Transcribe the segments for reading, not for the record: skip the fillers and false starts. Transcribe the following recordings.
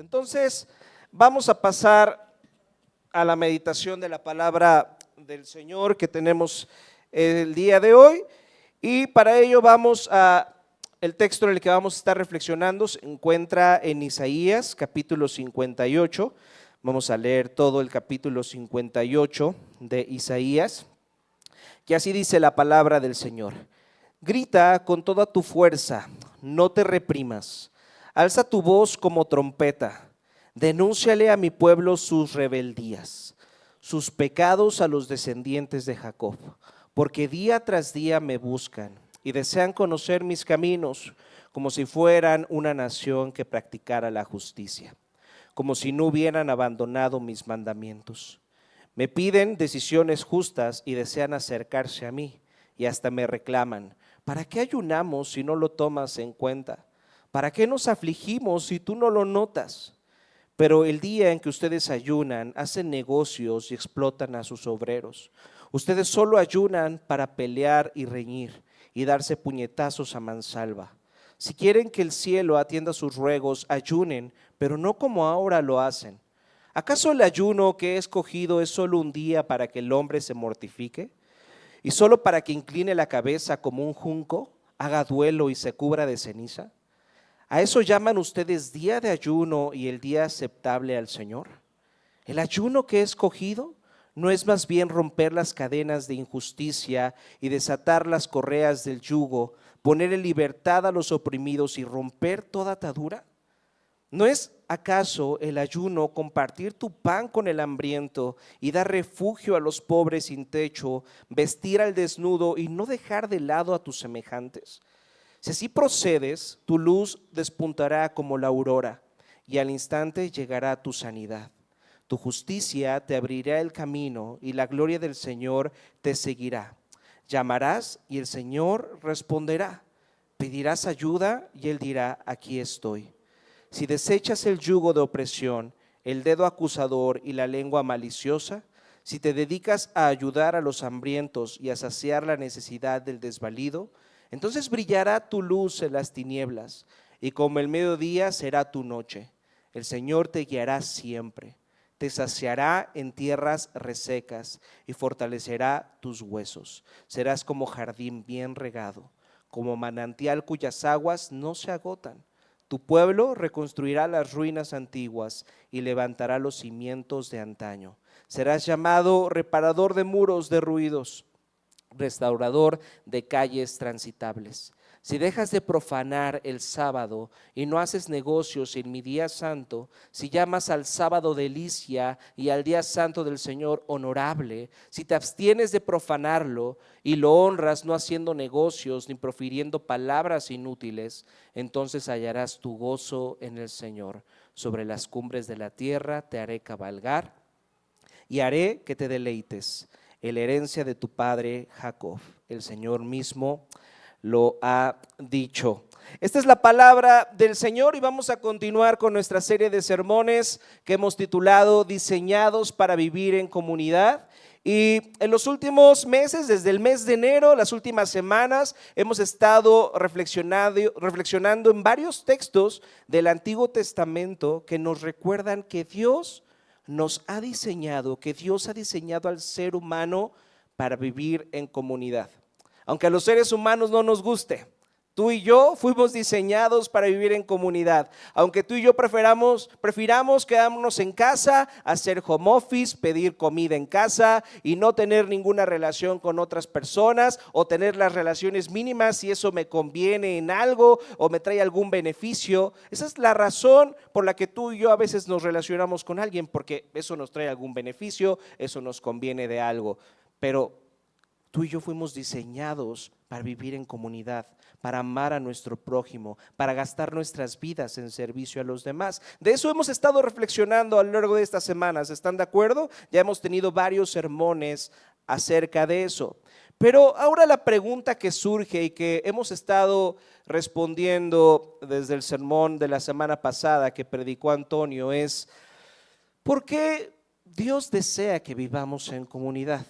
Entonces, vamos a pasar a la meditación de la palabra del Señor que tenemos el día de hoy, y para ello vamos a el texto en el que vamos a estar reflexionando. Se encuentra en Isaías capítulo 58. Vamos a leer todo el capítulo 58 de Isaías, que así dice la palabra del Señor. Grita con toda tu fuerza, no te reprimas, alza tu voz como trompeta, denúnciale a mi pueblo sus rebeldías, sus pecados a los descendientes de Jacob, porque día tras día me buscan y desean conocer mis caminos, como si fueran una nación que practicara la justicia, como si no hubieran abandonado mis mandamientos. Me piden decisiones justas y desean acercarse a mí, y hasta me reclaman: ¿para qué ayunamos si no lo tomas en cuenta? ¿Para qué nos afligimos si tú no lo notas? Pero el día en que ustedes ayunan, hacen negocios y explotan a sus obreros. Ustedes solo ayunan para pelear y reñir y darse puñetazos a mansalva. Si quieren que el cielo atienda sus ruegos, ayunen, pero no como ahora lo hacen. ¿Acaso el ayuno que he escogido es solo un día para que el hombre se mortifique? ¿Y solo para que incline la cabeza como un junco, haga duelo y se cubra de ceniza? ¿A eso llaman ustedes día de ayuno y el día aceptable al Señor? ¿El ayuno que he escogido no es más bien romper las cadenas de injusticia y desatar las correas del yugo, poner en libertad a los oprimidos y romper toda atadura? ¿No es acaso el ayuno compartir tu pan con el hambriento y dar refugio a los pobres sin techo, vestir al desnudo y no dejar de lado a tus semejantes? Si así procedes, tu luz despuntará como la aurora y al instante llegará tu sanidad. Tu justicia te abrirá el camino y la gloria del Señor te seguirá. Llamarás y el Señor responderá. Pedirás ayuda y Él dirá: aquí estoy. Si desechas el yugo de opresión, el dedo acusador y la lengua maliciosa, si te dedicas a ayudar a los hambrientos y a saciar la necesidad del desvalido, entonces brillará tu luz en las tinieblas, y como el mediodía será tu noche. El Señor te guiará siempre, te saciará en tierras resecas y fortalecerá tus huesos. Serás como jardín bien regado, como manantial cuyas aguas no se agotan. Tu pueblo reconstruirá las ruinas antiguas y levantará los cimientos de antaño. Serás llamado reparador de muros derruidos, restaurador de calles transitables. Si dejas de profanar el sábado y no haces negocios en mi día santo, si llamas al sábado delicia y al día santo del Señor honorable, si te abstienes de profanarlo y lo honras no haciendo negocios ni profiriendo palabras inútiles, entonces hallarás tu gozo en el Señor. Sobre las cumbres de la tierra te haré cabalgar y haré que te deleites, la herencia de tu padre Jacob. El Señor mismo lo ha dicho. Esta es la palabra del Señor y vamos a continuar con nuestra serie de sermones que hemos titulado Diseñados para vivir en comunidad. Y en los últimos meses, desde el mes de enero, las últimas semanas, hemos estado reflexionando en varios textos del Antiguo Testamento que nos recuerdan que Dios nos ha diseñado, que Dios ha diseñado al ser humano para vivir en comunidad. Aunque a los seres humanos no nos guste, tú y yo fuimos diseñados para vivir en comunidad. Aunque tú y yo prefiramos quedarnos en casa, hacer home office, pedir comida en casa y no tener ninguna relación con otras personas, o tener las relaciones mínimas si eso me conviene en algo o me trae algún beneficio. Esa es la razón por la que tú y yo a veces nos relacionamos con alguien, porque eso nos trae algún beneficio, eso nos conviene de algo. Pero tú y yo fuimos diseñados para vivir en comunidad, para amar a nuestro prójimo, para gastar nuestras vidas en servicio a los demás. De eso hemos estado reflexionando a lo largo de estas semanas, ¿están de acuerdo? Ya hemos tenido varios sermones acerca de eso. Pero ahora la pregunta que surge y que hemos estado respondiendo desde el sermón de la semana pasada que predicó Antonio es: ¿por qué Dios desea que vivamos en comunidad?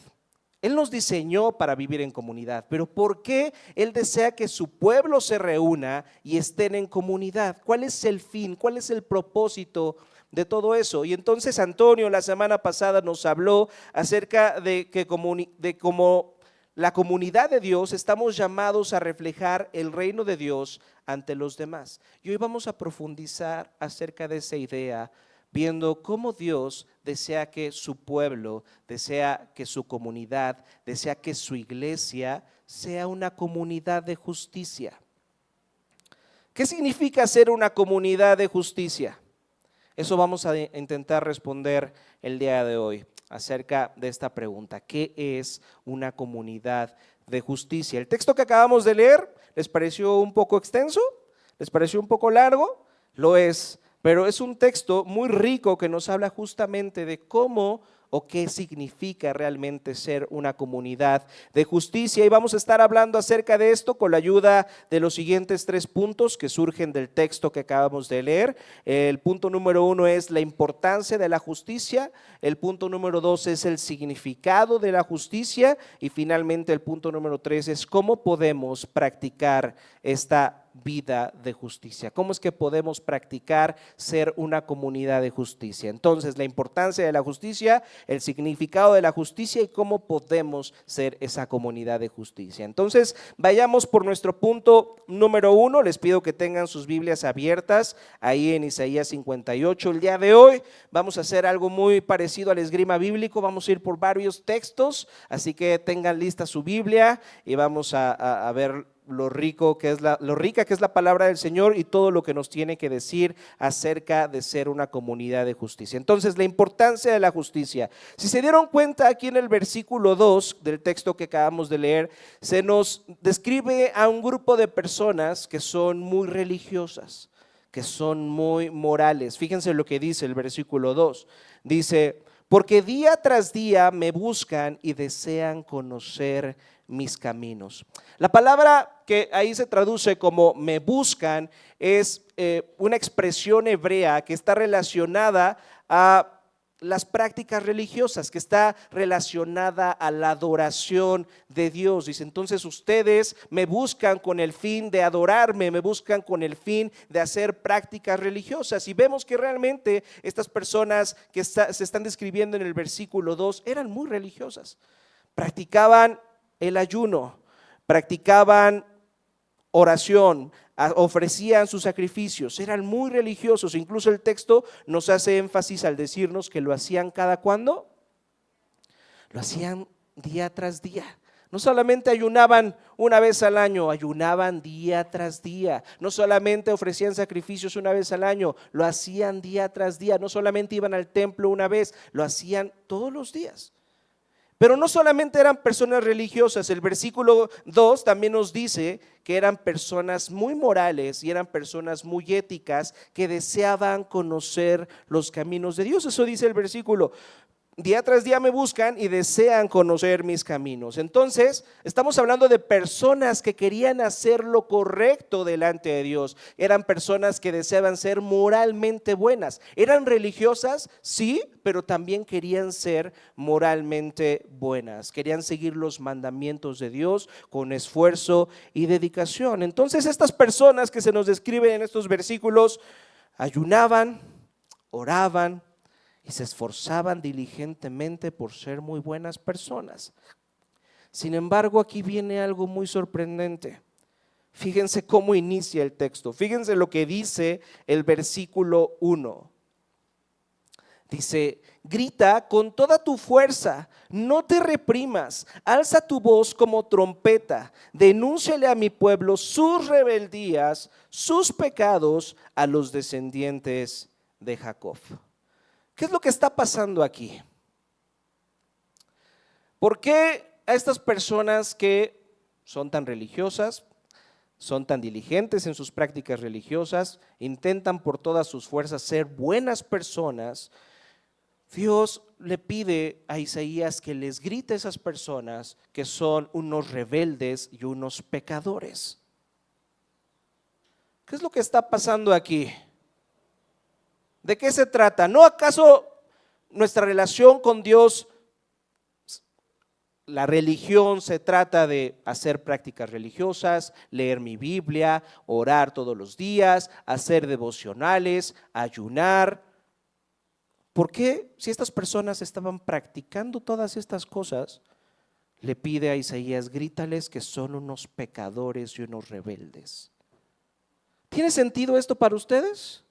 Él nos diseñó para vivir en comunidad, pero ¿por qué Él desea que su pueblo se reúna y estén en comunidad? ¿Cuál es el fin? ¿Cuál es el propósito de todo eso? Y entonces Antonio la semana pasada nos habló acerca de que como la comunidad de Dios estamos llamados a reflejar el reino de Dios ante los demás. Y hoy vamos a profundizar acerca de esa idea, viendo cómo Dios desea que su pueblo, desea que su comunidad, desea que su iglesia sea una comunidad de justicia. ¿Qué significa ser una comunidad de justicia? Eso vamos a intentar responder el día de hoy acerca de esta pregunta. ¿Qué es una comunidad de justicia? El texto que acabamos de leer, ¿les pareció un poco extenso? ¿Les pareció un poco largo? Lo es. Pero es un texto muy rico que nos habla justamente de cómo o qué significa realmente ser una comunidad de justicia. Y vamos a estar hablando acerca de esto con la ayuda de los siguientes 3 puntos que surgen del texto que acabamos de leer. El punto número 1 es la importancia de la justicia. El punto número 2 es el significado de la justicia. Y finalmente el punto número 3 es cómo podemos practicar esta vida de justicia. ¿Cómo es que podemos practicar ser una comunidad de justicia? Entonces, la importancia de la justicia, el significado de la justicia y cómo podemos ser esa comunidad de justicia. Entonces, vayamos por nuestro punto número 1. Les pido que tengan sus Biblias abiertas ahí en Isaías 58. El día de hoy vamos a hacer algo muy parecido al esgrima bíblico. Vamos a ir por varios textos, así que tengan lista su Biblia y vamos a ver lo rica que es la palabra del Señor y todo lo que nos tiene que decir acerca de ser una comunidad de justicia. Entonces, la importancia de la justicia. Si se dieron cuenta, aquí en el versículo 2 del texto que acabamos de leer, se nos describe a un grupo de personas que son muy religiosas, que son muy morales. Fíjense lo que dice el versículo 2. Dice: porque día tras día me buscan y desean conocer mis caminos. La palabra que ahí se traduce como me buscan es una expresión hebrea que está relacionada a las prácticas religiosas, que está relacionada a la adoración de Dios. Dice, entonces ustedes me buscan con el fin de adorarme, me buscan con el fin de hacer prácticas religiosas. Y vemos que realmente estas personas que se están describiendo en el versículo 2 eran muy religiosas. Practicaban el ayuno, practicaban oración, ofrecían sus sacrificios, eran muy religiosos. Incluso el texto nos hace énfasis al decirnos que lo hacían cada cuándo, lo hacían día tras día. No solamente ayunaban una vez al año, ayunaban día tras día. No solamente ofrecían sacrificios una vez al año, lo hacían día tras día. No solamente iban al templo una vez, lo hacían todos los días. Pero no solamente eran personas religiosas, el versículo 2 también nos dice que eran personas muy morales y eran personas muy éticas que deseaban conocer los caminos de Dios. Eso dice el versículo. Día tras día me buscan y desean conocer mis caminos. Entonces, estamos hablando de personas que querían hacer lo correcto delante de Dios. Eran personas que deseaban ser moralmente buenas. Eran religiosas, sí, pero también querían ser moralmente buenas. Querían seguir los mandamientos de Dios con esfuerzo y dedicación. Entonces, estas personas que se nos describen en estos versículos ayunaban, oraban y se esforzaban diligentemente por ser muy buenas personas. Sin embargo, aquí viene algo muy sorprendente. Fíjense cómo inicia el texto. Fíjense lo que dice el versículo 1. Dice, grita con toda tu fuerza, no te reprimas, alza tu voz como trompeta, denúnciale a mi pueblo sus rebeldías, sus pecados a los descendientes de Jacob. ¿Qué es lo que está pasando aquí? ¿Por qué a estas personas que son tan religiosas, son tan diligentes en sus prácticas religiosas, intentan por todas sus fuerzas ser buenas personas, Dios le pide a Isaías que les grite a esas personas que son unos rebeldes y unos pecadores? ¿Qué es lo que está pasando aquí? ¿De qué se trata? ¿No acaso nuestra relación con Dios la religión se trata de hacer prácticas religiosas, leer mi Biblia, orar todos los días, hacer devocionales, ayunar. ¿Por qué, si estas personas estaban practicando todas estas cosas, le pide a Isaías, grítales que son unos pecadores y unos rebeldes? ¿Tiene sentido esto para ustedes?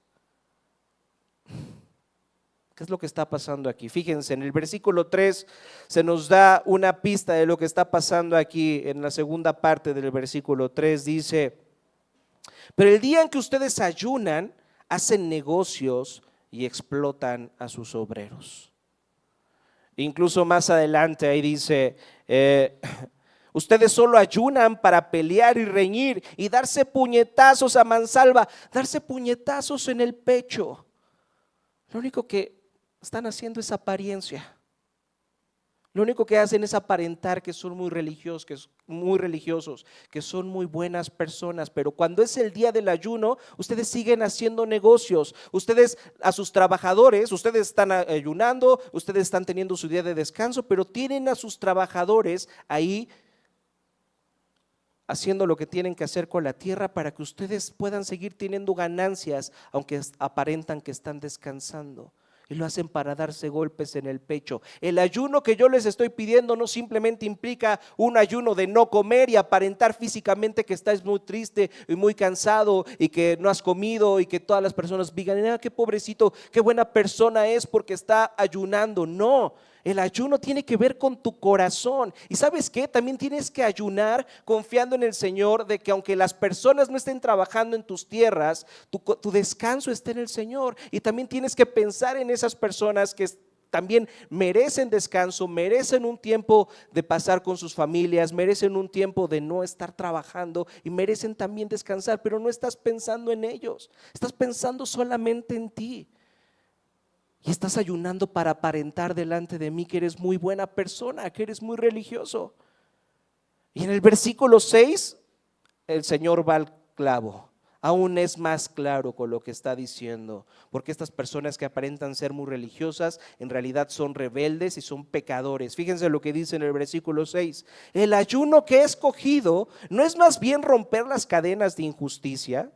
¿Qué es lo que está pasando aquí? Fíjense, en el versículo 3 se nos da una pista de lo que está pasando aquí. En la segunda parte del versículo 3 dice: pero el día en que ustedes ayunan, hacen negocios y explotan a sus obreros. Incluso más adelante ahí dice, ustedes solo ayunan para pelear y reñir y darse puñetazos a mansalva, darse puñetazos en el pecho. Lo único que están haciendo es apariencia. Lo único que hacen es aparentar que son muy religiosos, que son muy buenas personas, pero cuando es el día del ayuno, ustedes siguen haciendo negocios. Ustedes a sus trabajadores, ustedes están ayunando, ustedes están teniendo su día de descanso, pero tienen a sus trabajadores ahí haciendo lo que tienen que hacer con la tierra para que ustedes puedan seguir teniendo ganancias, aunque aparentan que están descansando. Y lo hacen para darse golpes en el pecho. El ayuno que yo les estoy pidiendo no simplemente implica un ayuno de no comer y aparentar físicamente que estás muy triste y muy cansado y que no has comido y que todas las personas digan, qué pobrecito, qué buena persona es porque está ayunando. No, el ayuno tiene que ver con tu corazón. Y ¿sabes qué? También tienes que ayunar confiando en el Señor, de que aunque las personas no estén trabajando en tus tierras, tu descanso esté en el Señor. Y también tienes que pensar en esas personas que también merecen descanso, merecen un tiempo de pasar con sus familias, merecen un tiempo de no estar trabajando y merecen también descansar, pero no estás pensando en ellos, estás pensando solamente en ti. Y estás ayunando para aparentar delante de mí que eres muy buena persona, que eres muy religioso. Y en el versículo 6, el Señor va al clavo. Aún es más claro con lo que está diciendo, porque estas personas que aparentan ser muy religiosas, en realidad son rebeldes y son pecadores. Fíjense lo que dice en el versículo 6. El ayuno que he escogido no es más bien romper las cadenas de injusticia.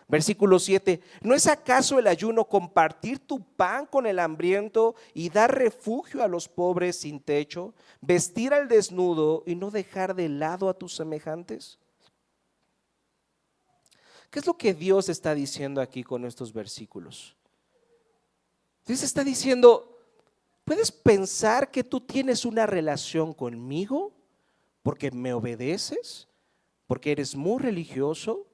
Versículo 7, ¿no es acaso el ayuno compartir tu pan con el hambriento y dar refugio a los pobres sin techo, vestir al desnudo y no dejar de lado a tus semejantes? ¿Qué es lo que Dios está diciendo aquí con estos versículos? Dios está diciendo, ¿puedes pensar que tú tienes una relación conmigo porque me obedeces, porque eres muy religioso,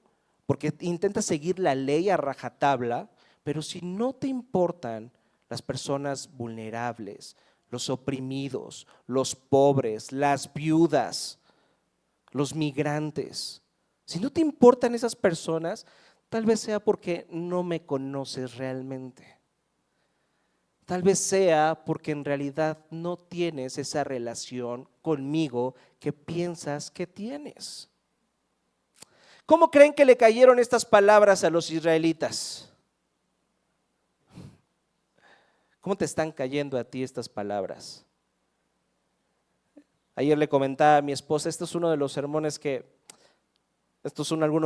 porque intentas seguir la ley a rajatabla, pero si no te importan las personas vulnerables, los oprimidos, los pobres, las viudas, los migrantes, si no te importan esas personas, tal vez sea porque no me conoces realmente. Tal vez sea porque en realidad no tienes esa relación conmigo que piensas que tienes. ¿Cómo creen que le cayeron estas palabras a los israelitas? ¿Cómo te están cayendo a ti estas palabras? Ayer le comentaba a mi esposa, estos son algunos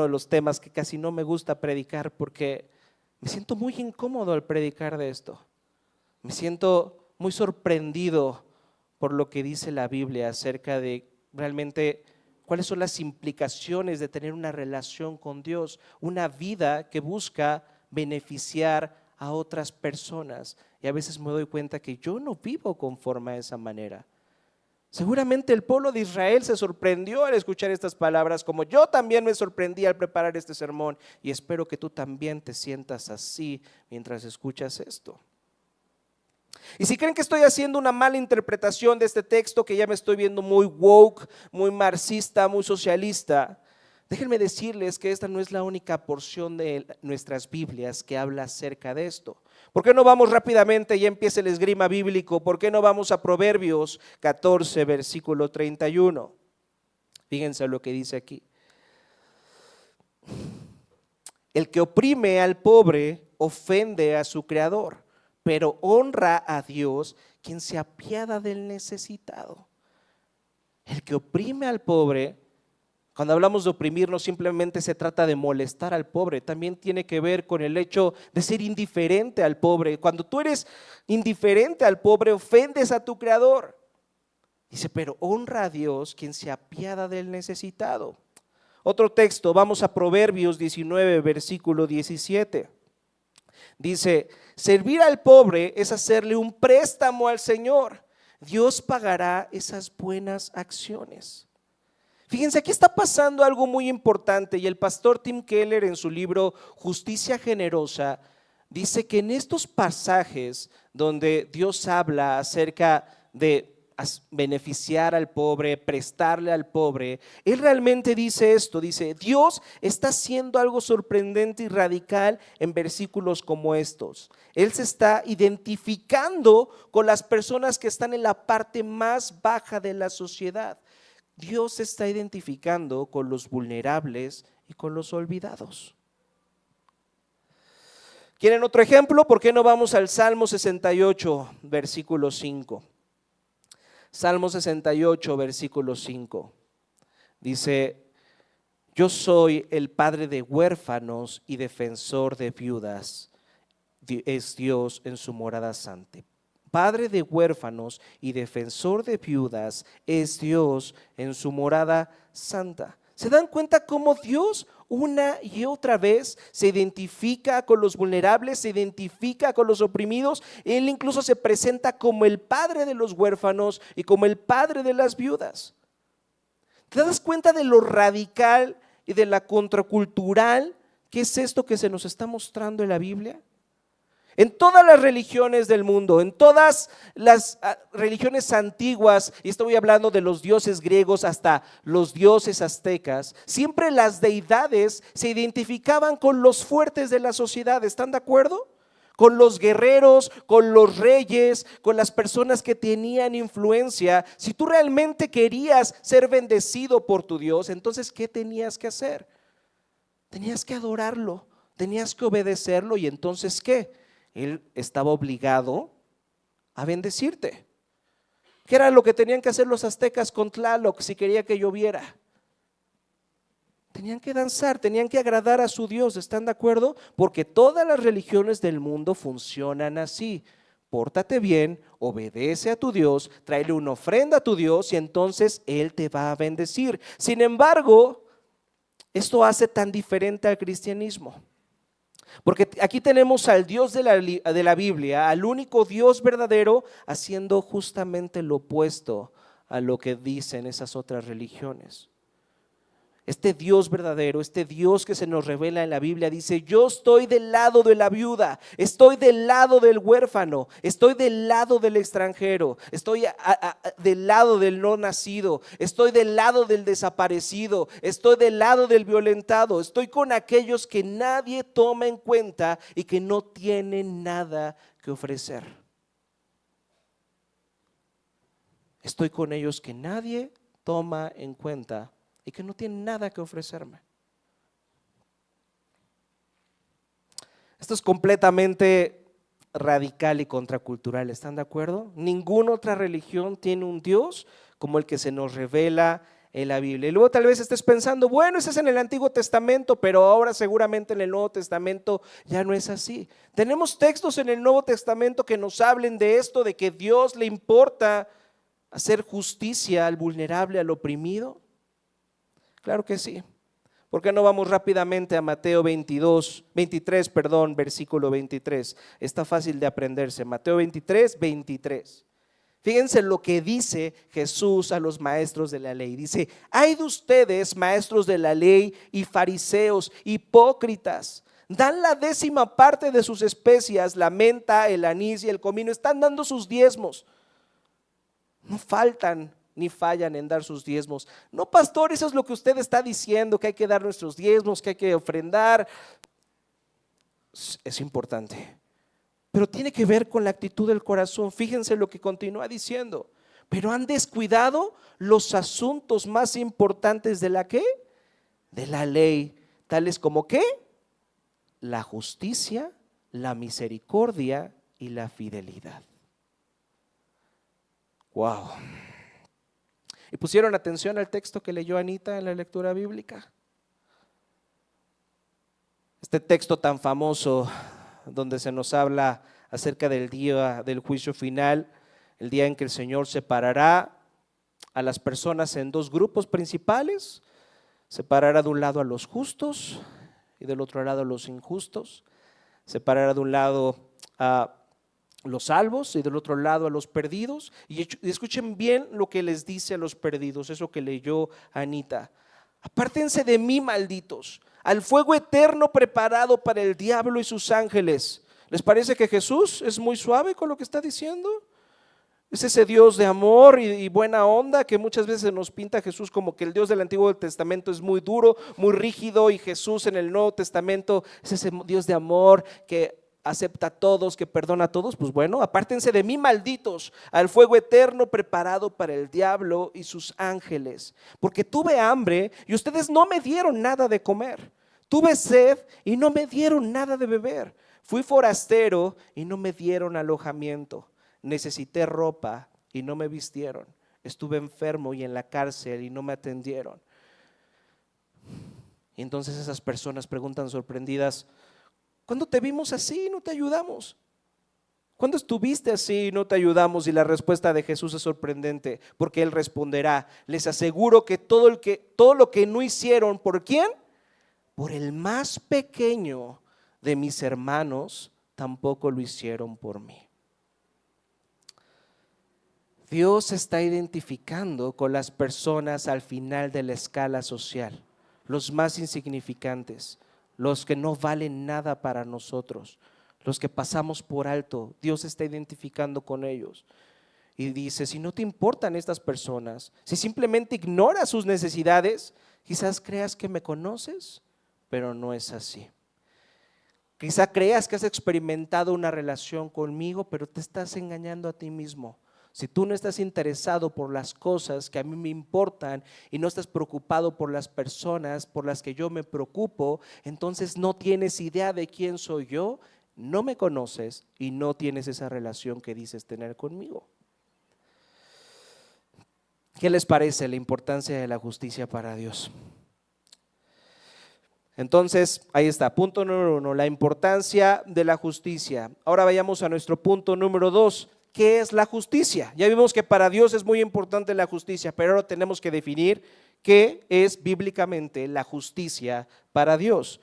de los temas que casi no me gusta predicar porque me siento muy incómodo al predicar de esto. Me siento muy sorprendido por lo que dice la Biblia acerca de realmente cuáles son las implicaciones de tener una relación con Dios, una vida que busca beneficiar a otras personas. Y a veces me doy cuenta que yo no vivo conforme a esa manera. Seguramente el pueblo de Israel se sorprendió al escuchar estas palabras, como yo también me sorprendí al preparar este sermón, y espero que tú también te sientas así mientras escuchas esto. Y si creen que estoy haciendo una mala interpretación de este texto, que ya me estoy viendo muy woke, muy marxista, muy socialista, déjenme decirles que esta no es la única porción de nuestras Biblias que habla acerca de esto. ¿Por qué no vamos rápidamente, ya empieza el esgrima bíblico? ¿Por qué no vamos a Proverbios 14, versículo 31? Fíjense lo que dice aquí. El que oprime al pobre ofende a su creador, pero honra a Dios quien se apiada del necesitado. El que oprime al pobre, cuando hablamos de oprimir, no simplemente se trata de molestar al pobre, también tiene que ver con el hecho de ser indiferente al pobre. Cuando tú eres indiferente al pobre, ofendes a tu Creador. Dice, pero honra a Dios quien se apiada del necesitado. Otro texto, vamos a Proverbios 19, versículo 17. Dice, servir al pobre es hacerle un préstamo al Señor. Dios pagará esas buenas acciones. Fíjense, aquí está pasando algo muy importante y el pastor Tim Keller en su libro Justicia Generosa dice que en estos pasajes donde Dios habla acerca de beneficiar al pobre, prestarle al pobre, él realmente dice esto, dice, Dios está haciendo algo sorprendente y radical en versículos como estos. Él se está identificando con las personas que están en la parte más baja de la sociedad. Dios se está identificando con los vulnerables y con los olvidados. ¿Quieren otro ejemplo? ¿Por qué no vamos al Salmo 68, versículo 5? Salmo 68, versículo 5. Dice, yo soy el padre de huérfanos y defensor de viudas, es Dios en su morada santa. Padre de huérfanos y defensor de viudas es Dios en su morada santa. ¿Se dan cuenta cómo Dios una y otra vez se identifica con los vulnerables, se identifica con los oprimidos? Él incluso se presenta como el padre de los huérfanos y como el padre de las viudas. ¿Te das cuenta de lo radical y de la contracultural que es esto que se nos está mostrando en la Biblia? En todas las religiones del mundo, en todas las religiones antiguas, y estoy hablando de los dioses griegos hasta los dioses aztecas, siempre las deidades se identificaban con los fuertes de la sociedad, ¿están de acuerdo? Con los guerreros, con los reyes, con las personas que tenían influencia. Si tú realmente querías ser bendecido por tu Dios, entonces ¿qué tenías que hacer? Tenías que adorarlo, tenías que obedecerlo y entonces ¿qué? Él estaba obligado a bendecirte. ¿Qué era lo que tenían que hacer los aztecas con Tlaloc si quería que lloviera? Tenían que danzar, tenían que agradar a su Dios, ¿están de acuerdo? Porque todas las religiones del mundo funcionan así. Pórtate bien, obedece a tu Dios, tráele una ofrenda a tu Dios y entonces Él te va a bendecir. Sin embargo, esto hace tan diferente al cristianismo. Porque aquí tenemos al Dios de la Biblia, al único Dios verdadero, haciendo justamente lo opuesto a lo que dicen esas otras religiones. Este Dios verdadero, este Dios que se nos revela en la Biblia dice, yo estoy del lado de la viuda, estoy del lado del huérfano, estoy del lado del extranjero, estoy del lado del no nacido, estoy del lado del desaparecido, estoy del lado del violentado, estoy con aquellos que nadie toma en cuenta y que no tienen nada que ofrecer. Estoy con ellos que nadie toma en cuenta y que no tienen nada que ofrecerme. Esto es completamente radical y contracultural, ¿están de acuerdo? Ninguna otra religión tiene un Dios como el que se nos revela en la Biblia. Y luego tal vez estés pensando, bueno, ese es en el Antiguo Testamento, pero ahora seguramente en el Nuevo Testamento ya no es así. Tenemos textos en el Nuevo Testamento que nos hablen de esto, de que Dios le importa hacer justicia al vulnerable, al oprimido. Claro que sí. ¿Por qué no vamos rápidamente a Mateo 23, versículo 23? Está fácil de aprenderse. Mateo 23, 23. Fíjense lo que dice Jesús a los maestros de la ley. Dice, ay de ustedes, maestros de la ley y fariseos, hipócritas. Dan la 10ª parte de sus especias, la menta, el anís y el comino. Están dando sus diezmos. No faltan ni fallan en dar sus diezmos. No, pastor, eso es lo que usted está diciendo, que hay que dar nuestros diezmos, que hay que ofrendar. Es importante, pero tiene que ver con la actitud del corazón. Fíjense lo que continúa diciendo. Pero han descuidado los asuntos más importantes de la ¿qué? De la ley, tales como ¿qué? La justicia, la misericordia y la fidelidad. Wow. ¿Y pusieron atención al texto que leyó Anita en la lectura bíblica? Este texto tan famoso donde se nos habla acerca del día del juicio final, el día en que el Señor separará a las personas en dos grupos principales, separará de un lado a los justos y del otro lado a los injustos, separará de un lado a los salvos y del otro lado a los perdidos. Y escuchen bien lo que les dice a los perdidos, eso que leyó Anita: apártense de mí, malditos, al fuego eterno preparado para el diablo y sus ángeles. ¿Les parece que Jesús es muy suave con lo que está diciendo? Es ese Dios de amor y buena onda que muchas veces nos pinta a Jesús como que el Dios del Antiguo Testamento es muy duro, muy rígido, y Jesús en el Nuevo Testamento es ese Dios de amor que acepta a todos, que perdona a todos. Pues bueno, apártense de mí, malditos, al fuego eterno preparado para el diablo y sus ángeles, porque tuve hambre y ustedes no me dieron nada de comer, tuve sed y no me dieron nada de beber, fui forastero y no me dieron alojamiento, necesité ropa y no me vistieron, estuve enfermo y en la cárcel y no me atendieron. Y entonces esas personas preguntan sorprendidas: ¿cuándo te vimos así y no te ayudamos? ¿Cuándo estuviste así y no te ayudamos? Y la respuesta de Jesús es sorprendente, porque Él responderá: les aseguro que todo lo que no hicieron, ¿por quién? Por el más pequeño de mis hermanos, tampoco lo hicieron por mí. Dios se está identificando con las personas al final de la escala social, los más insignificantes, los que no valen nada para nosotros, los que pasamos por alto. Dios se está identificando con ellos y dice: si no te importan estas personas, si simplemente ignoras sus necesidades, quizás creas que me conoces, pero no es así. Quizás creas que has experimentado una relación conmigo, pero te estás engañando a ti mismo. Si tú no estás interesado por las cosas que a mí me importan y no estás preocupado por las personas por las que yo me preocupo, entonces no tienes idea de quién soy yo, no me conoces y no tienes esa relación que dices tener conmigo. ¿Qué les parece la importancia de la justicia para Dios? Entonces, ahí está, punto número 1, la importancia de la justicia. Ahora vayamos a nuestro punto número 2. ¿Qué es la justicia? Ya vimos que para Dios es muy importante la justicia, pero ahora tenemos que definir qué es bíblicamente la justicia para Dios.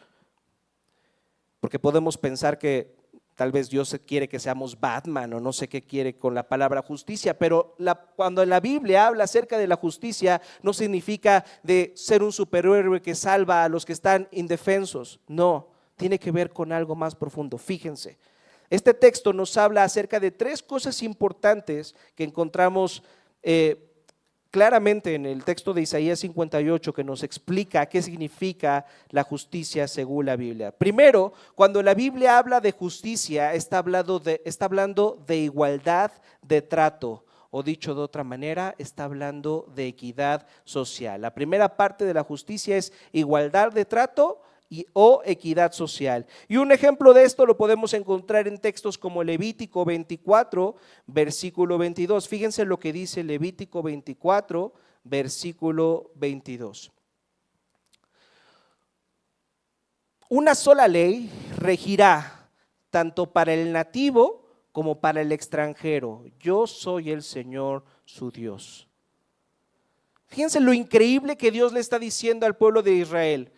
Porque podemos pensar que tal vez Dios quiere que seamos Batman o no sé qué quiere con la palabra justicia, pero cuando la Biblia habla acerca de la justicia no significa de ser un superhéroe que salva a los que están indefensos. No, tiene que ver con algo más profundo. Fíjense. Este texto nos habla acerca de 3 cosas importantes que encontramos claramente en el texto de Isaías 58, que nos explica qué significa la justicia según la Biblia. Primero, cuando la Biblia habla de justicia, está hablando de igualdad de trato, o dicho de otra manera, está hablando de equidad social. La primera parte de la justicia es igualdad de trato o equidad social. Y un ejemplo de esto lo podemos encontrar en textos como Levítico 24, versículo 22. Fíjense lo que dice Levítico 24, versículo 22. Una sola ley regirá tanto para el nativo como para el extranjero. Yo soy el Señor su Dios. Fíjense lo increíble que Dios le está diciendo al pueblo de Israel.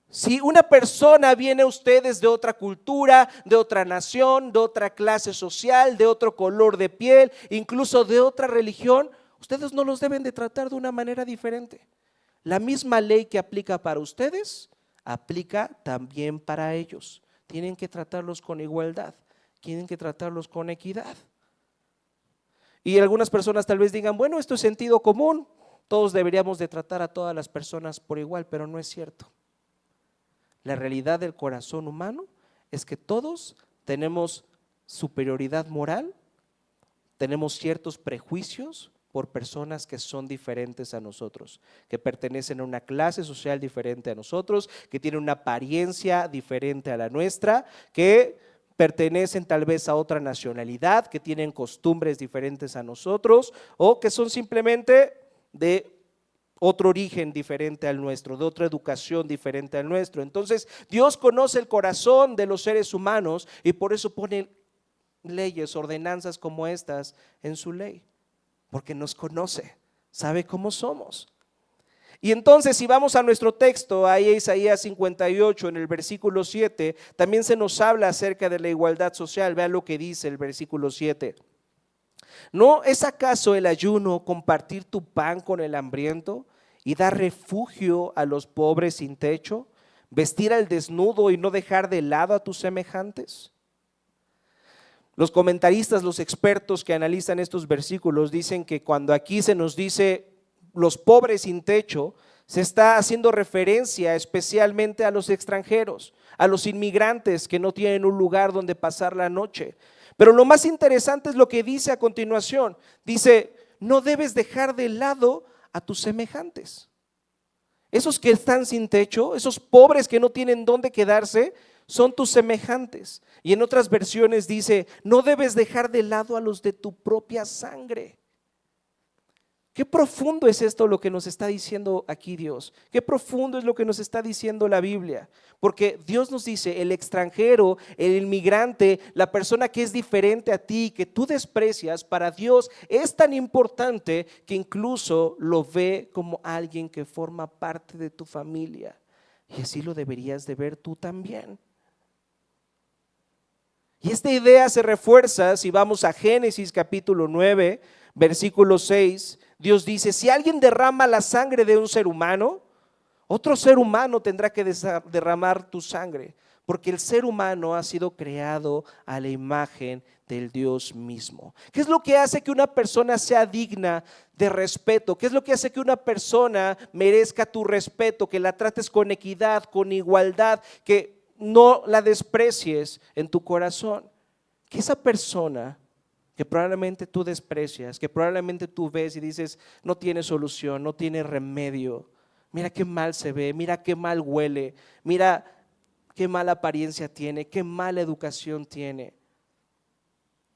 Si una persona viene a ustedes de otra cultura, de otra nación, de otra clase social, de otro color de piel, incluso de otra religión, ustedes no los deben de tratar de una manera diferente. La misma ley que aplica para ustedes, aplica también para ellos. Tienen que tratarlos con igualdad, tienen que tratarlos con equidad. Y algunas personas tal vez digan: bueno, esto es sentido común, todos deberíamos de tratar a todas las personas por igual, pero no es cierto. La realidad del corazón humano es que todos tenemos superioridad moral, tenemos ciertos prejuicios por personas que son diferentes a nosotros, que pertenecen a una clase social diferente a nosotros, que tienen una apariencia diferente a la nuestra, que pertenecen tal vez a otra nacionalidad, que tienen costumbres diferentes a nosotros o que son simplemente de otro origen diferente al nuestro, de otra educación diferente al nuestro. Entonces, Dios conoce el corazón de los seres humanos y por eso pone leyes, ordenanzas como estas en su ley, porque nos conoce, sabe cómo somos. Y entonces, si vamos a nuestro texto, ahí Isaías 58, en el versículo 7, también se nos habla acerca de la igualdad social. Vean lo que dice el versículo 7. ¿No es acaso el ayuno compartir tu pan con el hambriento y dar refugio a los pobres sin techo? ¿Vestir al desnudo y no dejar de lado a tus semejantes? Los comentaristas, los expertos que analizan estos versículos dicen que cuando aquí se nos dice los pobres sin techo, se está haciendo referencia especialmente a los extranjeros, a los inmigrantes que no tienen un lugar donde pasar la noche. Pero lo más interesante es lo que dice a continuación. Dice, no debes dejar de lado a tus semejantes. Esos que están sin techo, esos pobres que no tienen dónde quedarse, son tus semejantes. Y en otras versiones dice, no debes dejar de lado a los de tu propia sangre. Qué profundo es esto lo que nos está diciendo aquí Dios. Qué profundo es lo que nos está diciendo la Biblia. Porque Dios nos dice, el extranjero, el inmigrante, la persona que es diferente a ti, que tú desprecias, para Dios es tan importante que incluso lo ve como alguien que forma parte de tu familia. Y así lo deberías de ver tú también. Y esta idea se refuerza si vamos a Génesis capítulo 9, versículo 6. Dios dice, si alguien derrama la sangre de un ser humano, otro ser humano tendrá que derramar tu sangre, porque el ser humano ha sido creado a la imagen del Dios mismo. ¿Qué es lo que hace que una persona sea digna de respeto? ¿Qué es lo que hace que una persona merezca tu respeto, que la trates con equidad, con igualdad, que no la desprecies en tu corazón? Que esa persona que probablemente tú desprecias, que probablemente tú ves y dices, no tiene solución, no tiene remedio, mira qué mal se ve, mira qué mal huele, mira qué mala apariencia tiene, qué mala educación tiene.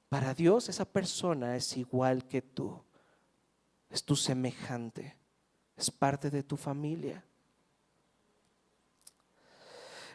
Para Dios esa persona es igual que tú, es tu semejante, es parte de tu familia.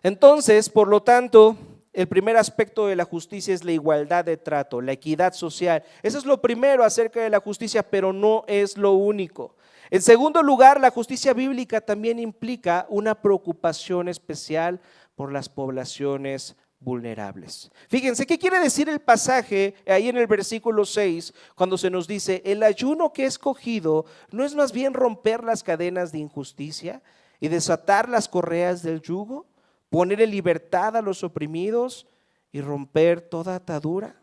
Entonces, por lo tanto, el primer aspecto de la justicia es la igualdad de trato, la equidad social. Eso es lo primero acerca de la justicia, pero no es lo único. En segundo lugar, la justicia bíblica también implica una preocupación especial por las poblaciones vulnerables. Fíjense, ¿qué quiere decir el pasaje ahí en el versículo 6 cuando se nos dice, el ayuno que he escogido no es más bien romper las cadenas de injusticia y desatar las correas del yugo? Poner en libertad a los oprimidos y romper toda atadura.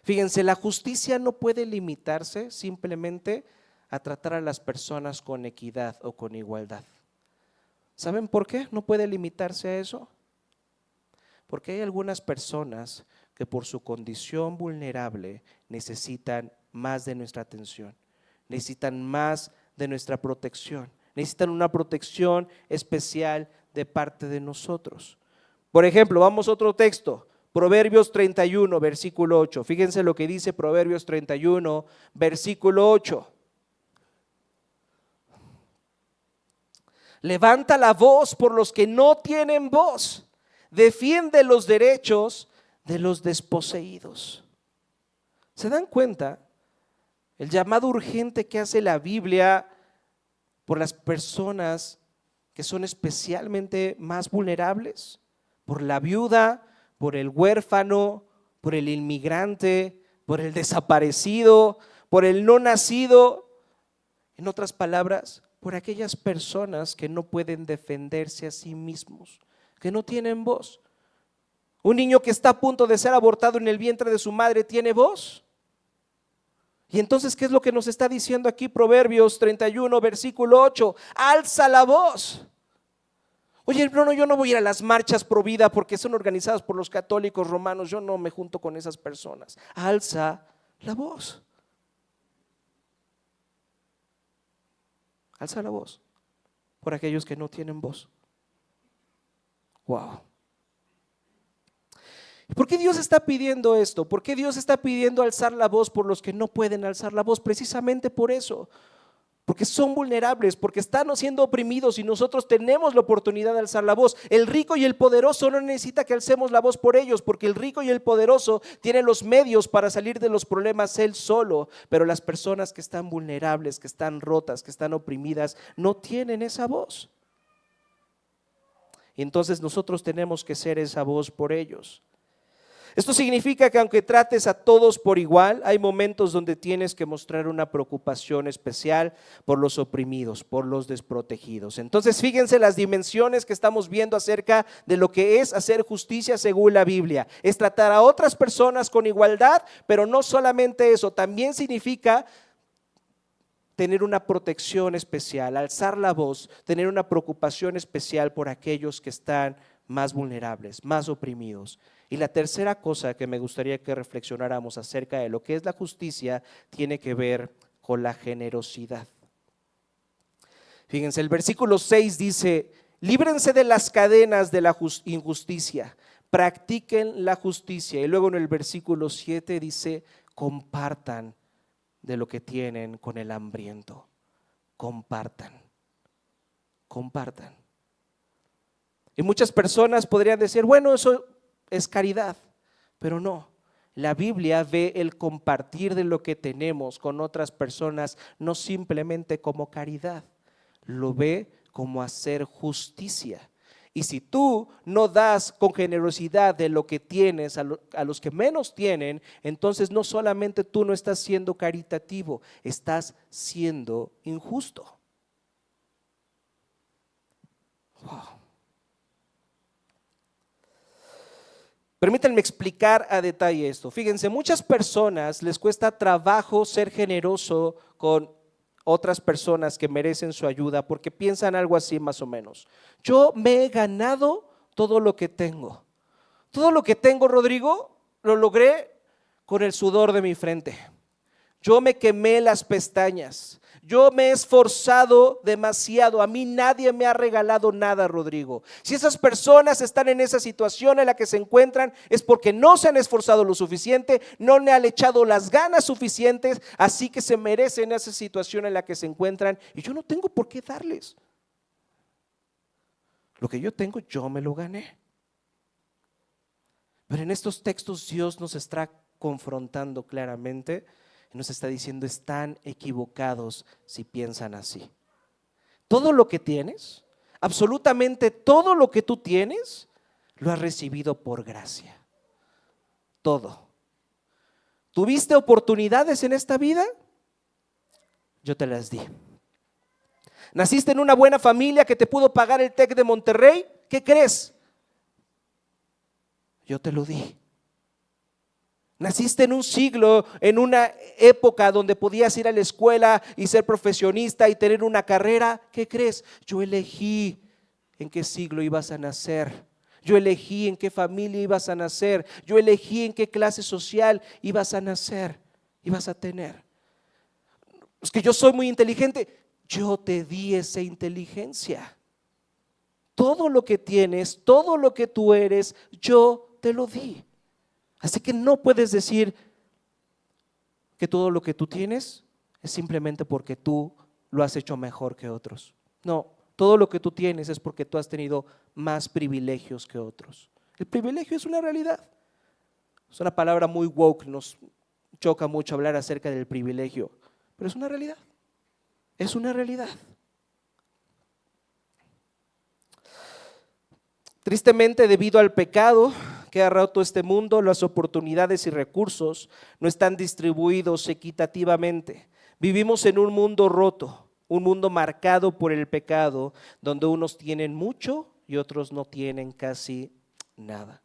Fíjense, la justicia no puede limitarse simplemente a tratar a las personas con equidad o con igualdad. ¿Saben por qué no puede limitarse a eso? Porque hay algunas personas que por su condición vulnerable necesitan más de nuestra atención, necesitan más de nuestra protección, necesitan una protección especial de parte de nosotros. Por ejemplo, vamos a otro texto, Proverbios 31, versículo 8. Fíjense lo que dice Proverbios 31, versículo 8. Levanta la voz por los que no tienen voz, defiende los derechos de los desposeídos. ¿Se dan cuenta? El llamado urgente que hace la Biblia por las personas que son especialmente más vulnerables, por la viuda, por el huérfano, por el inmigrante, por el desaparecido, por el no nacido. En otras palabras, por aquellas personas que no pueden defenderse a sí mismos, que no tienen voz. Un niño que está a punto de ser abortado en el vientre de su madre, ¿tiene voz? Y entonces, ¿qué es lo que nos está diciendo aquí Proverbios 31, versículo 8? Alza la voz. Oye, Bruno, yo no voy a ir a las marchas pro vida porque son organizadas por los católicos romanos, yo no me junto con esas personas. Alza la voz. Alza la voz por aquellos que no tienen voz. Wow. ¿Por qué Dios está pidiendo esto? ¿Por qué Dios está pidiendo alzar la voz por los que no pueden alzar la voz? Precisamente por eso. Porque son vulnerables, porque están siendo oprimidos y nosotros tenemos la oportunidad de alzar la voz. El rico y el poderoso no necesita que alcemos la voz por ellos, porque el rico y el poderoso tienen los medios para salir de los problemas él solo, pero las personas que están vulnerables, que están rotas, que están oprimidas, no tienen esa voz. Y entonces nosotros tenemos que ser esa voz por ellos. Esto significa que aunque trates a todos por igual, hay momentos donde tienes que mostrar una preocupación especial por los oprimidos, por los desprotegidos. Entonces, fíjense las dimensiones que estamos viendo acerca de lo que es hacer justicia según la Biblia. Es tratar a otras personas con igualdad, pero no solamente eso, también significa tener una protección especial, alzar la voz, tener una preocupación especial por aquellos que están más vulnerables, más oprimidos. Y la tercera cosa que me gustaría que reflexionáramos acerca de lo que es la justicia tiene que ver con la generosidad. Fíjense, el versículo 6 dice: líbrense de las cadenas de la injusticia, practiquen la justicia. Y luego en el versículo 7 dice: compartan de lo que tienen con el hambriento. Compartan, compartan. Y muchas personas podrían decir, bueno, eso es caridad, pero no. La Biblia ve el compartir de lo que tenemos con otras personas no simplemente como caridad, lo ve como hacer justicia. Y si tú no das con generosidad de lo que tienes a los que menos tienen, entonces no solamente tú no estás siendo caritativo, estás siendo injusto. Wow. Permítanme explicar a detalle esto. Fíjense, muchas personas les cuesta trabajo ser generoso con otras personas que merecen su ayuda porque piensan algo así más o menos. Yo me he ganado todo lo que tengo. Todo lo que tengo, Rodrigo, lo logré con el sudor de mi frente. Yo me quemé las pestañas. Yo me he esforzado demasiado. A mí nadie me ha regalado nada, Rodrigo. Si esas personas están en esa situación en la que se encuentran, es porque no se han esforzado lo suficiente, no le han echado las ganas suficientes, así que se merecen esa situación en la que se encuentran. Y yo no tengo por qué darles. Lo que yo tengo, yo me lo gané. Pero en estos textos Dios nos está confrontando claramente. Nos está diciendo, están equivocados si piensan así. Todo lo que tienes, absolutamente todo lo que tú tienes, lo has recibido por gracia. Todo. ¿Tuviste oportunidades en esta vida? Yo te las di. ¿Naciste en una buena familia que te pudo pagar el TEC de Monterrey? ¿Qué crees? Yo te lo di. Naciste en un siglo, en una época donde podías ir a la escuela y ser profesionista y tener una carrera. ¿Qué crees? Yo elegí en qué siglo ibas a nacer. Yo elegí en qué familia ibas a nacer. Yo elegí en qué clase social ibas a nacer, ibas a tener. Es que yo soy muy inteligente. Yo te di esa inteligencia. Todo lo que tienes, todo lo que tú eres, yo te lo di. Así que no puedes decir que todo lo que tú tienes es simplemente porque tú lo has hecho mejor que otros. No, todo lo que tú tienes es porque tú has tenido más privilegios que otros. El privilegio es una realidad. Es una palabra muy woke, nos choca mucho hablar acerca del privilegio, pero es una realidad. Es una realidad. Tristemente, debido al pecado que ha roto este mundo, las oportunidades y recursos no están distribuidos equitativamente. Vivimos en un mundo roto, un mundo marcado por el pecado, donde unos tienen mucho y otros no tienen casi nada.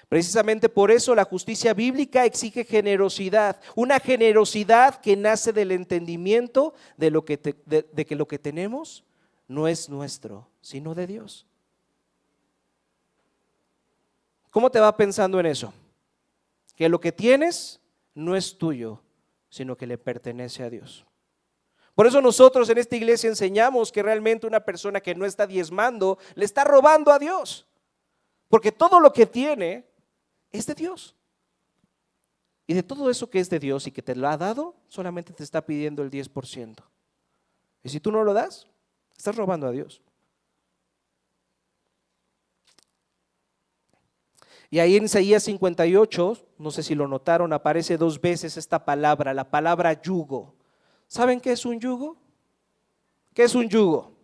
Precisamente por eso la justicia bíblica exige generosidad, una generosidad que nace del entendimiento de que lo que tenemos no es nuestro, sino de Dios. ¿Cómo te va pensando en eso? Que lo que tienes no es tuyo, sino que le pertenece a Dios. Por eso nosotros en esta iglesia enseñamos que realmente una persona que no está diezmando le está robando a Dios. Porque todo lo que tiene es de Dios. Y de todo eso que es de Dios y que te lo ha dado, solamente te está pidiendo el 10%. Y si tú no lo das, estás robando a Dios. Y ahí en Isaías 58, no sé si lo notaron, aparece 2 veces esta palabra, la palabra yugo. ¿Saben qué es un yugo? ¿Qué es un yugo?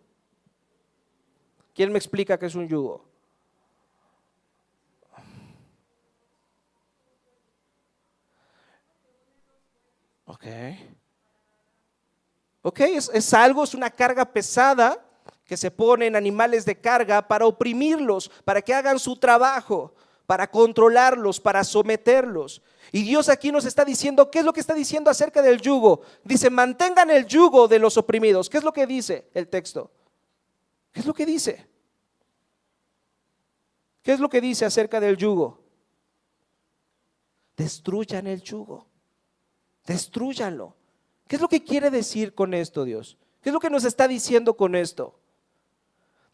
¿Quién me explica qué es un yugo? Ok, es algo, es una carga pesada que se pone en animales de carga para oprimirlos, para que hagan su trabajo, para controlarlos, para someterlos. Y Dios aquí nos está diciendo, ¿qué es lo que está diciendo acerca del yugo? Dice, mantengan el yugo de los oprimidos. ¿Qué es lo que dice el texto? ¿Qué es lo que dice? ¿Qué es lo que dice acerca del yugo? Destruyan el yugo, destrúyanlo. ¿Qué es lo que quiere decir con esto Dios? ¿Qué es lo que nos está diciendo con esto?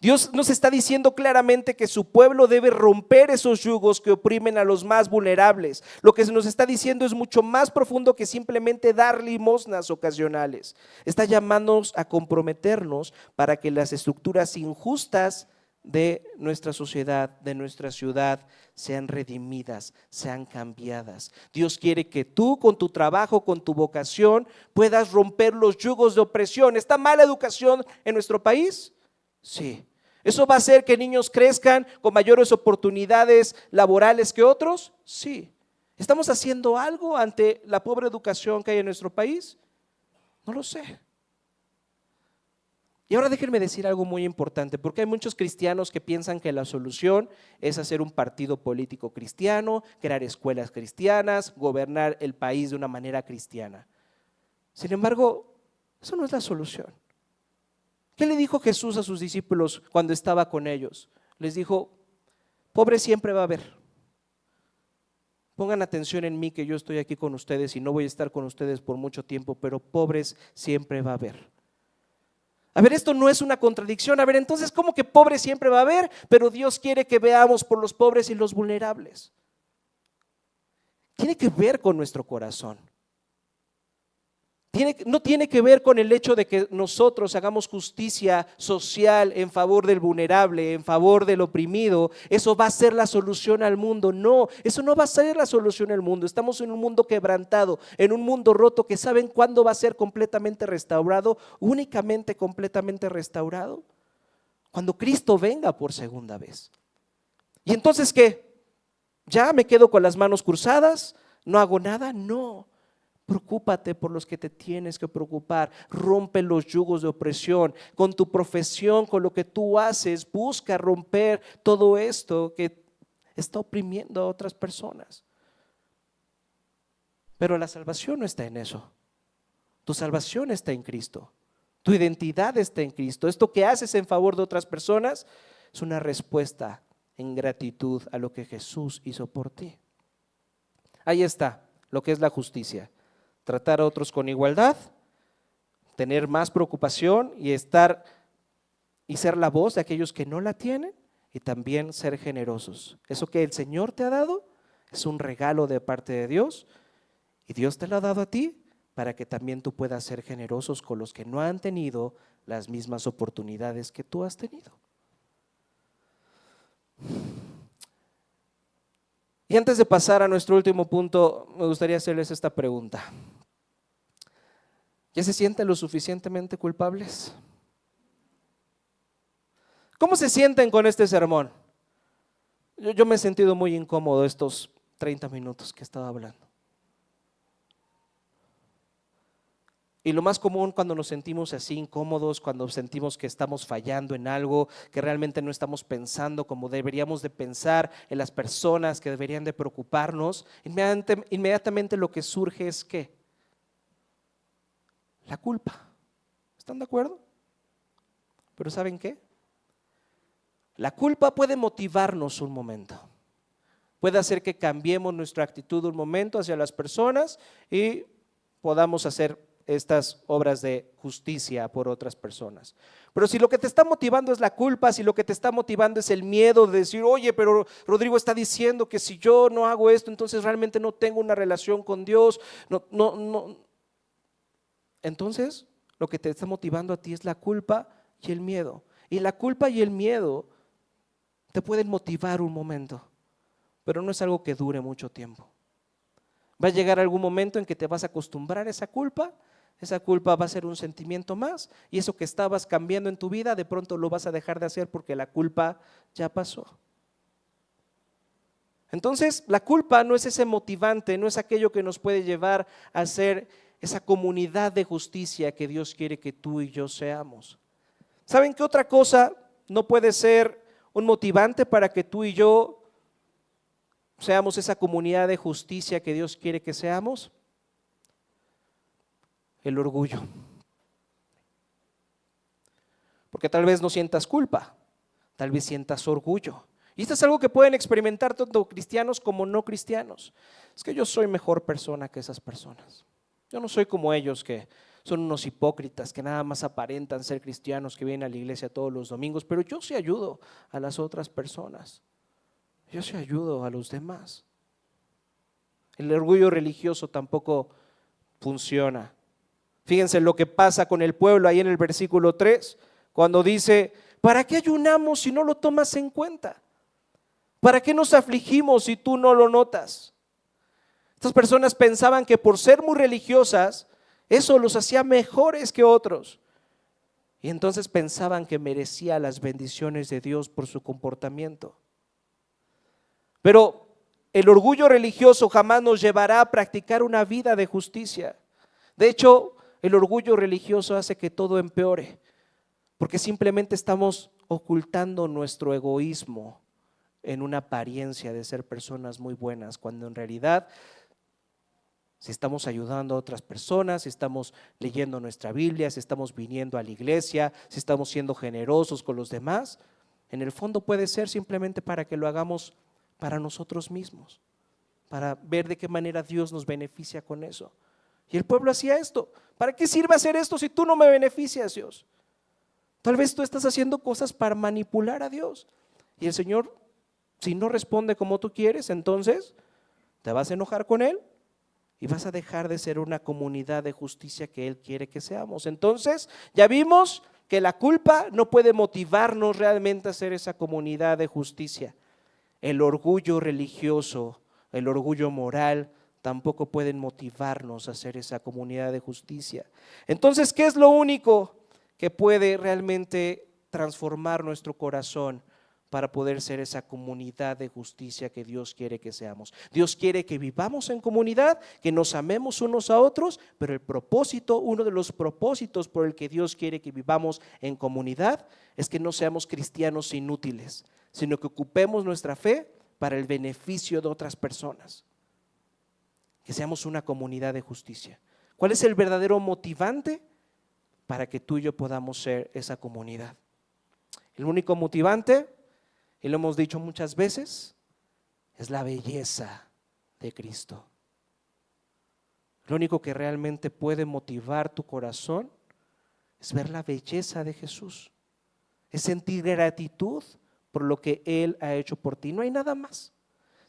Dios nos está diciendo claramente que su pueblo debe romper esos yugos que oprimen a los más vulnerables. Lo que se nos está diciendo es mucho más profundo que simplemente dar limosnas ocasionales. Está llamándonos a comprometernos para que las estructuras injustas de nuestra sociedad, de nuestra ciudad, sean redimidas, sean cambiadas. Dios quiere que tú con tu trabajo, con tu vocación, puedas romper los yugos de opresión. ¿Está mala educación en nuestro país? Sí. ¿Eso va a hacer que niños crezcan con mayores oportunidades laborales que otros? Sí. ¿Estamos haciendo algo ante la pobre educación que hay en nuestro país? No lo sé. Y ahora déjenme decir algo muy importante, porque hay muchos cristianos que piensan que la solución es hacer un partido político cristiano, crear escuelas cristianas, gobernar el país de una manera cristiana. Sin embargo, eso no es la solución. ¿Qué le dijo Jesús a sus discípulos cuando estaba con ellos? Les dijo, pobre siempre va a haber. Pongan atención en mí, que yo estoy aquí con ustedes y no voy a estar con ustedes por mucho tiempo, pero pobres siempre va a haber. A ver, esto no es una contradicción. A ver, entonces, ¿cómo que pobre siempre va a haber? Pero Dios quiere que veamos por los pobres y los vulnerables. Tiene que ver con nuestro corazón. No tiene que ver con el hecho de que nosotros hagamos justicia social en favor del vulnerable, en favor del oprimido. Eso va a ser la solución al mundo. No, eso no va a ser la solución al mundo. Estamos en un mundo quebrantado, en un mundo roto que ¿saben cuándo va a ser completamente restaurado? Únicamente completamente restaurado cuando Cristo venga por segunda vez. ¿Y entonces qué? ¿Ya me quedo con las manos cruzadas? ¿No hago nada? No. Preocúpate por los que te tienes que preocupar. Rompe los yugos de opresión. Con tu profesión, con lo que tú haces, busca romper todo esto que está oprimiendo a otras personas. Pero la salvación no está en eso. Tu salvación está en Cristo. Tu identidad está en Cristo. Esto que haces en favor de otras personas es una respuesta en gratitud a lo que Jesús hizo por ti. Ahí está lo que es la justicia. Tratar a otros con igualdad, tener más preocupación y ser la voz de aquellos que no la tienen, y también ser generosos. Eso que el Señor te ha dado es un regalo de parte de Dios, y Dios te lo ha dado a ti para que también tú puedas ser generosos con los que no han tenido las mismas oportunidades que tú has tenido. Y antes de pasar a nuestro último punto, me gustaría hacerles esta pregunta. ¿Ya se sienten lo suficientemente culpables? ¿Cómo se sienten con este sermón? Yo me he sentido muy incómodo estos 30 minutos que he estado hablando. Y lo más común cuando nos sentimos así incómodos, cuando sentimos que estamos fallando en algo, que realmente no estamos pensando como deberíamos de pensar, en las personas que deberían de preocuparnos, inmediatamente lo que surge es ¿qué? La culpa. ¿Están de acuerdo? Pero ¿saben qué? La culpa puede motivarnos un momento. Puede hacer que cambiemos nuestra actitud un momento hacia las personas y podamos hacer estas obras de justicia por otras personas. Pero si lo que te está motivando es la culpa, si lo que te está motivando es el miedo de decir, oye, pero Rodrigo está diciendo que si yo no hago esto, entonces realmente no tengo una relación con Dios, no. Entonces, lo que te está motivando a ti es la culpa y el miedo. Y la culpa y el miedo te pueden motivar un momento, pero no es algo que dure mucho tiempo. Va a llegar algún momento en que te vas a acostumbrar a esa culpa va a ser un sentimiento más, y eso que estabas cambiando en tu vida, de pronto lo vas a dejar de hacer porque la culpa ya pasó. Entonces, la culpa no es ese motivante, no es aquello que nos puede llevar a ser esa comunidad de justicia que Dios quiere que tú y yo seamos. ¿Saben qué otra cosa no puede ser un motivante para que tú y yo seamos esa comunidad de justicia que Dios quiere que seamos? El orgullo. Porque tal vez no sientas culpa, tal vez sientas orgullo. Y esto es algo que pueden experimentar tanto cristianos como no cristianos. Es que yo soy mejor persona que esas personas. Yo no soy como ellos, que son unos hipócritas que nada más aparentan ser cristianos, que vienen a la iglesia todos los domingos, pero yo sí ayudo a las otras personas. Yo sí ayudo a los demás. El orgullo religioso tampoco funciona. Fíjense lo que pasa con el pueblo ahí en el versículo 3, cuando dice, ¿para qué ayunamos si no lo tomas en cuenta? ¿Para qué nos afligimos si tú no lo notas? Estas personas pensaban que por ser muy religiosas, eso los hacía mejores que otros. Y entonces pensaban que merecía las bendiciones de Dios por su comportamiento. Pero el orgullo religioso jamás nos llevará a practicar una vida de justicia. De hecho, el orgullo religioso hace que todo empeore, porque simplemente estamos ocultando nuestro egoísmo en una apariencia de ser personas muy buenas, cuando en realidad, si estamos ayudando a otras personas, si estamos leyendo nuestra Biblia, si estamos viniendo a la iglesia, si estamos siendo generosos con los demás, en el fondo puede ser simplemente para que lo hagamos para nosotros mismos, para ver de qué manera Dios nos beneficia con eso. Y el pueblo hacía esto. ¿Para qué sirve hacer esto si tú no me beneficias, Dios? Tal vez tú estás haciendo cosas para manipular a Dios. Y el Señor, si no responde como tú quieres, entonces te vas a enojar con Él y vas a dejar de ser una comunidad de justicia que Él quiere que seamos. Entonces, ya vimos que la culpa no puede motivarnos realmente a ser esa comunidad de justicia. El orgullo religioso, el orgullo moral, tampoco pueden motivarnos a ser esa comunidad de justicia. Entonces, ¿qué es lo único que puede realmente transformar nuestro corazón para poder ser esa comunidad de justicia que Dios quiere que seamos? Dios quiere que vivamos en comunidad, que nos amemos unos a otros, pero el propósito, uno de los propósitos por el que Dios quiere que vivamos en comunidad es que no seamos cristianos inútiles, sino que ocupemos nuestra fe para el beneficio de otras personas. Que seamos una comunidad de justicia. ¿Cuál es el verdadero motivante para que tú y yo podamos ser esa comunidad? El único motivante, y lo hemos dicho muchas veces, es la belleza de Cristo. Lo único que realmente puede motivar tu corazón es ver la belleza de Jesús, es sentir gratitud por lo que Él ha hecho por ti. No hay nada más.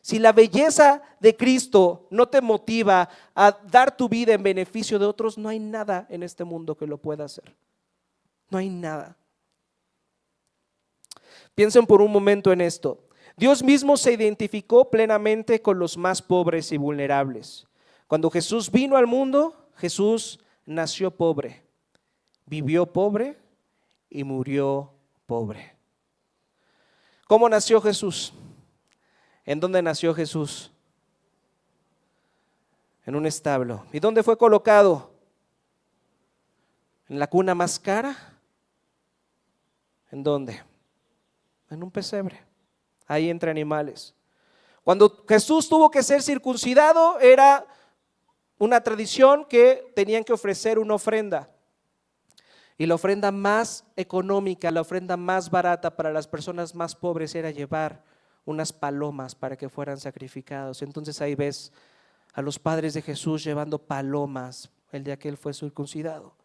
Si la belleza de Cristo no te motiva a dar tu vida en beneficio de otros, no hay nada en este mundo que lo pueda hacer. No hay nada. Piensen por un momento en esto. Dios mismo se identificó plenamente con los más pobres y vulnerables. Cuando Jesús vino al mundo, Jesús nació pobre, vivió pobre y murió pobre. ¿Cómo nació Jesús? ¿En dónde nació Jesús? En un establo. ¿Y dónde fue colocado? ¿En la cuna más cara? ¿En dónde? En un pesebre. Ahí entre animales. Cuando Jesús tuvo que ser circuncidado, era una tradición que tenían que ofrecer una ofrenda. Y la ofrenda más económica, la ofrenda más barata para las personas más pobres era llevar unas palomas para que fueran sacrificados. Entonces ahí ves a los padres de Jesús llevando palomas el día que Él fue circuncidado,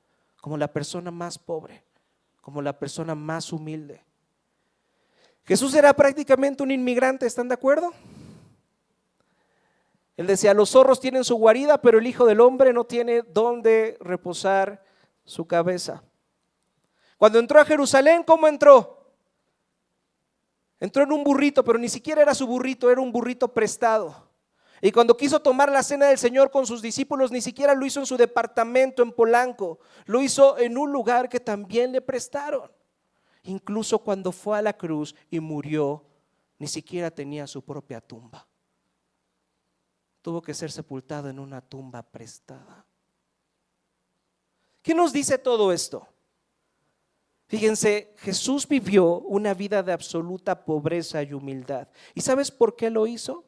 como la persona más pobre, como la persona más humilde. Jesús era prácticamente un inmigrante, ¿están de acuerdo? Él decía, los zorros tienen su guarida, pero el Hijo del Hombre no tiene dónde reposar su cabeza. Cuando entró a Jerusalén, ¿cómo entró? Entró en un burrito, pero ni siquiera era su burrito, era un burrito prestado. Y cuando quiso tomar la cena del Señor con sus discípulos, ni siquiera lo hizo en su departamento en Polanco, lo hizo en un lugar que también le prestaron. Incluso cuando fue a la cruz y murió, ni siquiera tenía su propia tumba. Tuvo que ser sepultado en una tumba prestada. ¿Qué nos dice todo esto? Fíjense, Jesús vivió una vida de absoluta pobreza y humildad. ¿Y sabes por qué lo hizo?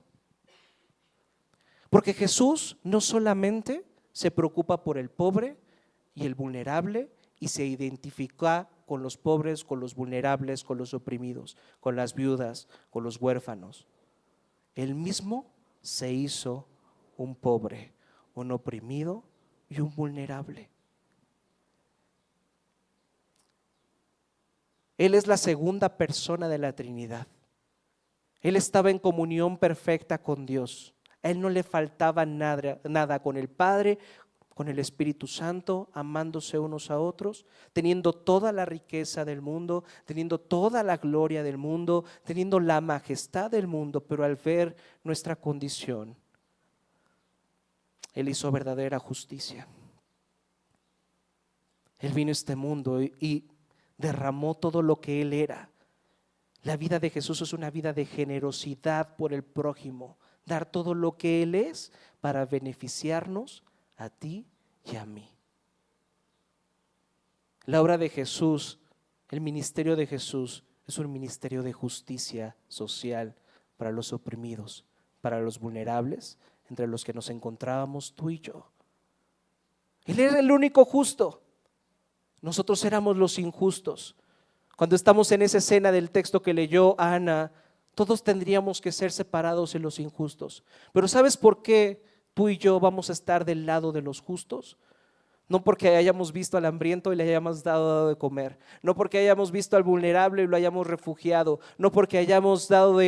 Porque Jesús no solamente se preocupa por el pobre y el vulnerable y se identifica con los pobres, con los vulnerables, con los oprimidos, con las viudas, con los huérfanos. Él mismo se hizo un pobre, un oprimido y un vulnerable. Él es la segunda persona de la Trinidad. Él estaba en comunión perfecta con Dios. A Él no le faltaba nada con el Padre, con el Espíritu Santo, amándose unos a otros, teniendo toda la riqueza del mundo, teniendo toda la gloria del mundo, teniendo la majestad del mundo, pero al ver nuestra condición, Él hizo verdadera justicia. Él vino a este mundo y derramó todo lo que Él era. La vida de Jesús es una vida de generosidad por el prójimo, dar todo lo que Él es para beneficiarnos a ti y a mí. La obra de Jesús, el ministerio de Jesús es un ministerio de justicia social para los oprimidos, para los vulnerables, entre los que nos encontrábamos tú y yo. Él era el único justo. Nosotros éramos los injustos. Cuando estamos en esa escena del texto que leyó Ana, todos tendríamos que ser separados en los injustos. Pero ¿sabes por qué tú y yo vamos a estar del lado de los justos? No porque hayamos visto al hambriento y le hayamos dado de comer, no porque hayamos visto al vulnerable y lo hayamos refugiado, no porque hayamos dado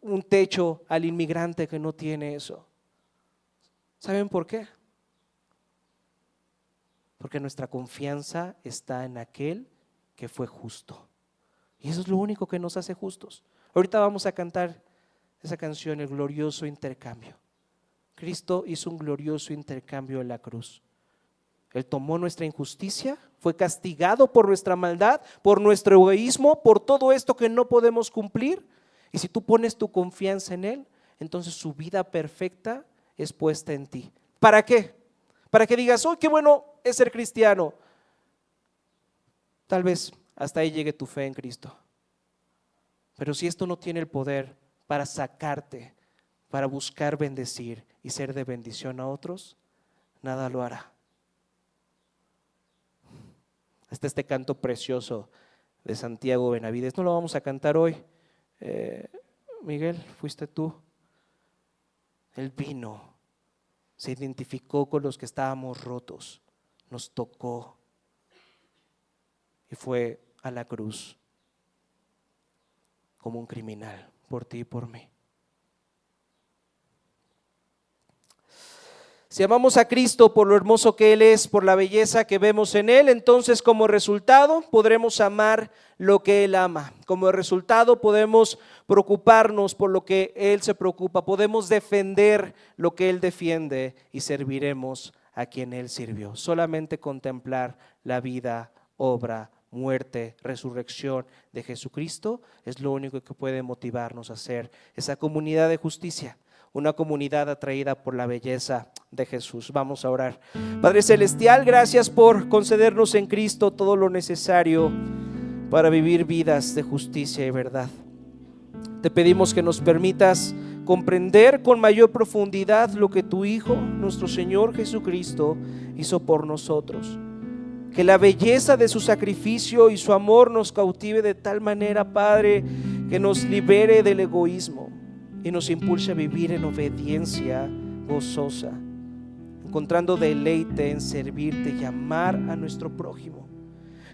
un techo al inmigrante que no tiene eso. ¿Saben por qué? Porque nuestra confianza está en aquel que fue justo. Y eso es lo único que nos hace justos. Ahorita vamos a cantar esa canción, el glorioso intercambio. Cristo hizo un glorioso intercambio en la cruz. Él tomó nuestra injusticia, fue castigado por nuestra maldad, por nuestro egoísmo, por todo esto que no podemos cumplir. Y si tú pones tu confianza en Él, entonces su vida perfecta es puesta en ti. ¿Para qué? Para que digas, oh, qué bueno es ser cristiano. Tal vez hasta ahí llegue tu fe en Cristo. Pero si esto no tiene el poder para sacarte, para buscar bendecir y ser de bendición a otros, nada lo hará. Está este canto precioso de Santiago Benavides. No lo vamos a cantar hoy. Miguel, fuiste tú. Él vino, se identificó con los que estábamos rotos, nos tocó y fue a la cruz como un criminal por ti y por mí. Si amamos a Cristo por lo hermoso que Él es, por la belleza que vemos en Él, entonces como resultado podremos amar lo que Él ama. Como resultado podemos preocuparnos por lo que Él se preocupa, podemos defender lo que Él defiende y serviremos a quien Él sirvió. Solamente contemplar la vida, obra, muerte, resurrección de Jesucristo es lo único que puede motivarnos a ser esa comunidad de justicia. Una comunidad atraída por la belleza de Jesús. Vamos a orar. Padre Celestial, gracias por concedernos en Cristo todo lo necesario para vivir vidas de justicia y verdad. Te pedimos que nos permitas comprender con mayor profundidad lo que tu Hijo, nuestro Señor Jesucristo, hizo por nosotros. Que la belleza de su sacrificio y su amor nos cautive de tal manera, Padre, que nos libere del egoísmo y nos impulse a vivir en obediencia gozosa. encontrando deleite en servirte y amar a nuestro prójimo.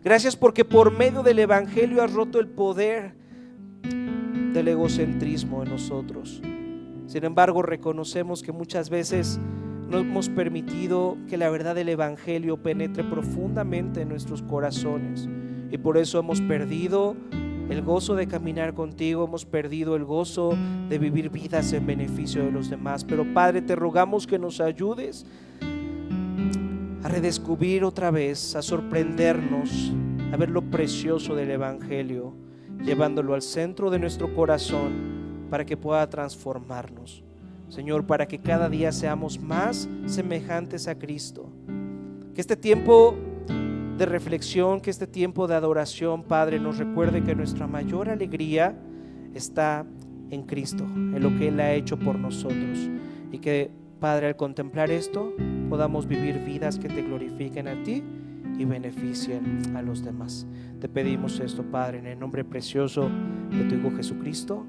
Gracias porque por medio del Evangelio has roto el poder del egocentrismo en nosotros. Sin embargo, reconocemos que muchas veces no hemos permitido que la verdad del Evangelio penetre profundamente en nuestros corazones, y por eso hemos perdido el gozo de caminar contigo, hemos perdido el gozo de vivir vidas en beneficio de los demás. Pero Padre, te rogamos que nos ayudes a redescubrir otra vez, a sorprendernos, a ver lo precioso del Evangelio, llevándolo al centro de nuestro corazón para que pueda transformarnos. Señor, para que cada día seamos más semejantes a Cristo. Que este tiempo de reflexión, que este tiempo de adoración, Padre, nos recuerde que nuestra mayor alegría está en Cristo, en lo que Él ha hecho por nosotros. Y que, Padre, al contemplar esto, podamos vivir vidas que te glorifiquen a ti y beneficien a los demás. Te pedimos esto, Padre, en el nombre precioso de tu Hijo Jesucristo.